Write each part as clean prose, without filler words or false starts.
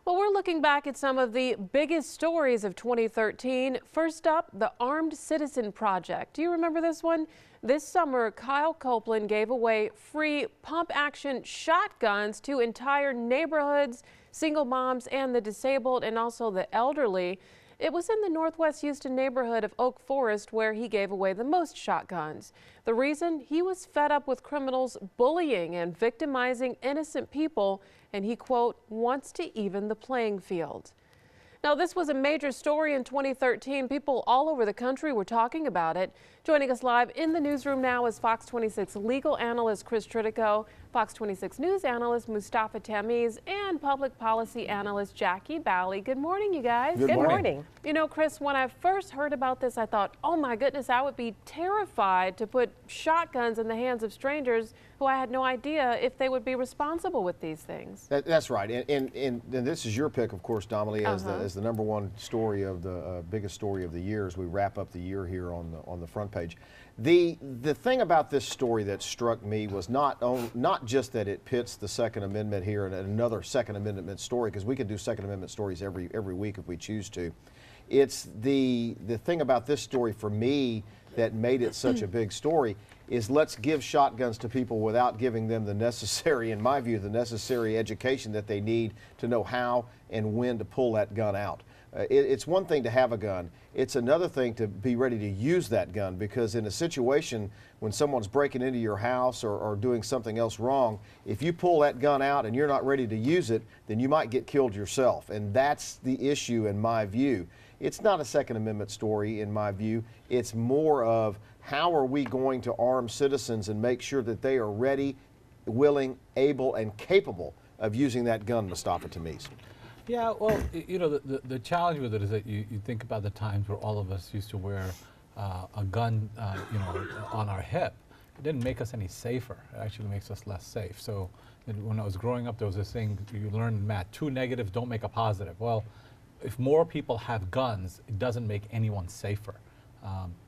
Well, we're looking back at some of the biggest stories of 2013. First up, the Armed Citizen Project. Do you remember this one? This summer, Kyle Copeland gave away free pump-action shotguns to entire neighborhoods, single moms and the disabled, and also the elderly. It was in the Northwest Houston neighborhood of Oak Forest where he gave away the most shotguns. The reason? He was fed up with criminals bullying and victimizing innocent people, and he, quote, wants to even the playing field. Now, this was a major story in 2013. People all over the country were talking about it. Joining us live in the newsroom now is Fox 26 legal analyst Chris Tritico, Fox 26 news analyst Mustafa Tamiz, and public policy analyst Jackie Bally. Good morning, you guys. Good morning. You know, Chris, when I first heard about this, I thought, oh my goodness, I would be terrified to put shotguns in the hands of strangers who I had no idea if they would be responsible with these things. That's right. And this is your pick, of course, Damali, as the number one story of the biggest story of the year as we wrap up the year here on the front page. The thing about this story that struck me was not just that it pits the Second Amendment here and another Second Amendment story, because we could do Second Amendment stories every week if we choose to. It's the thing about this story for me that made it such a big story is let's give shotguns to people without giving them the necessary, in my view, the necessary education that they need to know how and when to pull that gun out. It's one thing to have a gun. It's another thing to be ready to use that gun, because in a situation when someone's breaking into your house or doing something else wrong, if you pull that gun out and you're not ready to use it, then you might get killed yourself. And that's the issue in my view. It's not a Second Amendment story in my view. It's more of how are we going to arm citizens and make sure that they are ready, willing, able, and capable of using that gun, Mustafa Tamiz. Yeah, well, you know, the challenge with it is that you think about the times where all of us used to wear a gun, you know, on our hip. It didn't make us any safer. It actually makes us less safe. So when I was growing up, there was this thing you learn in math: 2 negatives don't make a positive. Well, if more people have guns, it doesn't make anyone safer.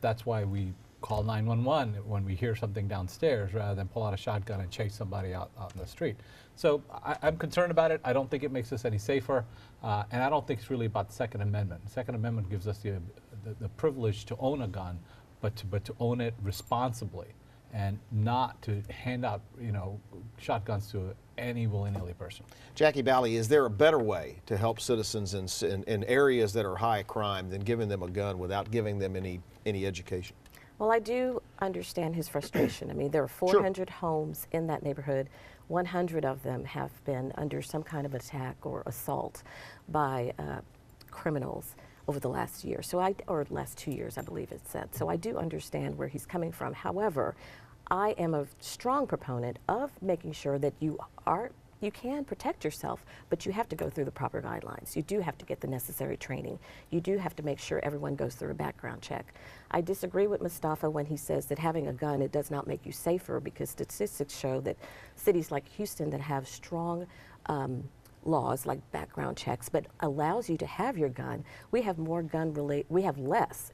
That's why we call 911 when we hear something downstairs rather than pull out a shotgun and chase somebody out in the street. So I'm concerned about it. I don't think it makes us any safer, and I don't think it's really about the Second Amendment. The Second Amendment gives us the privilege to own a gun, but to own it responsibly and not to hand out, you know, shotguns to any willy-nilly person. Jackie Bally, is there a better way to help citizens in areas that are high crime than giving them a gun without giving them any education? Well, I do understand his frustration. I mean, there are 400 homes in that neighborhood. 100 of them have been under some kind of attack or assault by criminals over the last year, or last 2 years, I believe it said. So I do understand where he's coming from. However, I am a strong proponent of making sure that you can protect yourself, but you have to go through the proper guidelines. You do have to get the necessary training. You do have to make sure everyone goes through a background check. I disagree with Mustafa when he says that having a gun, it does not make you safer, because statistics show that cities like Houston that have strong laws like background checks, but allows you to have your gun, we have less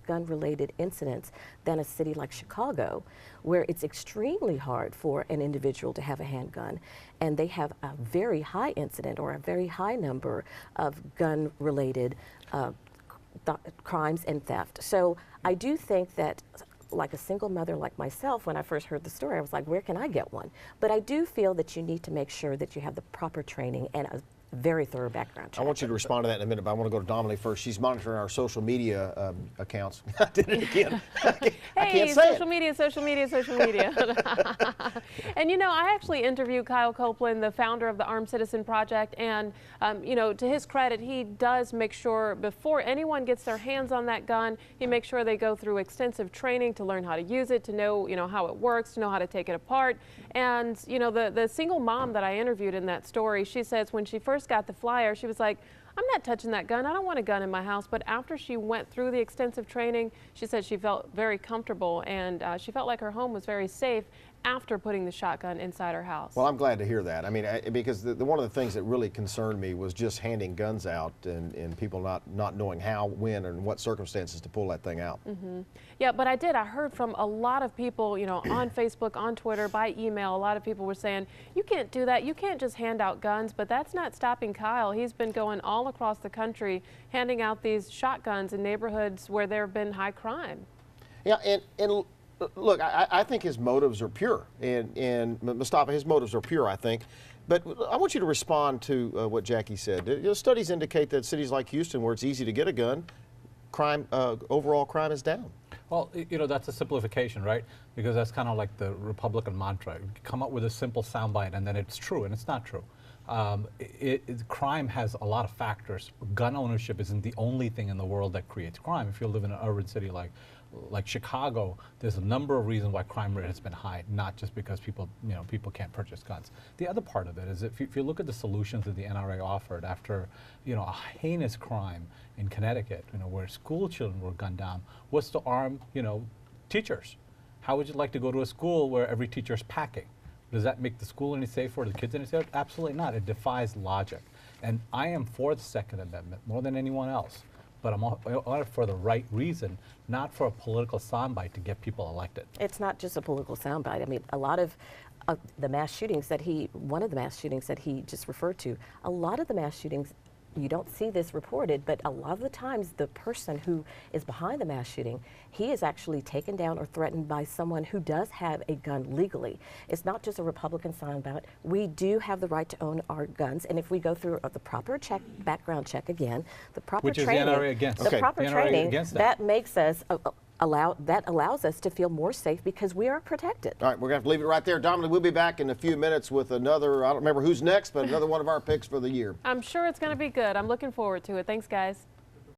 gun-related incidents than a city like Chicago, where it's extremely hard for an individual to have a handgun, and they have a very high incident or a very high number of gun-related crimes and theft. So I do think that, like a single mother like myself, when I first heard the story, I was like, where can I get one? But I do feel that you need to make sure that you have the proper training and a very thorough background check. I want you to respond to that in a minute, but I want to go to Damali first. She's monitoring our social media accounts. I did it again. I can't say social media. And you know, I actually interviewed Kyle Copeland, the founder of the Armed Citizen Project, and you know, to his credit, he does make sure before anyone gets their hands on that gun, he makes sure they go through extensive training to learn how to use it, to know, you know, how it works, to know how to take it apart. And you know, the single mom that I interviewed in that story, she says when she first got the flyer, she was like, I'm not touching that gun. I don't want a gun in my house. But after she went through the extensive training, she said she felt very comfortable, and she felt like her home was very safe. after putting the shotgun inside her house. Well, I'm glad to hear that. I mean, because one of the things that really concerned me was just handing guns out and people not knowing how, when, and what circumstances to pull that thing out. Yeah, but I heard from a lot of people, you know, on Facebook, on Twitter, by email. A lot of people were saying, you can't do that. You can't just hand out guns. But that's not stopping Kyle. He's been going all across the country handing out these shotguns in neighborhoods where there have been high crime. Yeah, and look, I think his motives are pure, and Mustafa, his motives are pure, I think. But I want you to respond to what Jackie said. You know, studies indicate that cities like Houston, where it's easy to get a gun, overall crime is down. Well, you know, that's a simplification, right? Because that's kind of like the Republican mantra. You come up with a simple soundbite and then it's true, and it's not true. Crime has a lot of factors. Gun ownership isn't the only thing in the world that creates crime. If you live in an urban city like Chicago, there's a number of reasons why crime rate has been high, not just because people can't purchase guns. The other part of it is if you look at the solutions that the NRA offered after, you know, a heinous crime in Connecticut, you know, where school children were gunned down, was to arm, you know, teachers. How would you like to go to a school where every teacher is packing? Does that make the school any safer or the kids any safer? Absolutely not. It defies logic. And I am for the Second Amendment more than anyone else. But I'm on it for the right reason, not for a political soundbite to get people elected. It's not just a political soundbite. I mean, a lot of the mass shootings that one of the mass shootings that he just referred to, a lot of the mass shootings, you don't see this reported, but a lot of the times the person who is behind the mass shooting, he is actually taken down or threatened by someone who does have a gun legally. It's not just a Republican soundbite. We do have the right to own our guns, and if we go through the proper background check again, the proper training, the NRA against. The proper training, that makes us allows us to feel more safe because we are protected. All right, we're going to have to leave it right there. Dominic, we'll be back in a few minutes with another, I don't remember who's next, but another one of our picks for the year. I'm sure it's going to be good. I'm looking forward to it. Thanks, guys.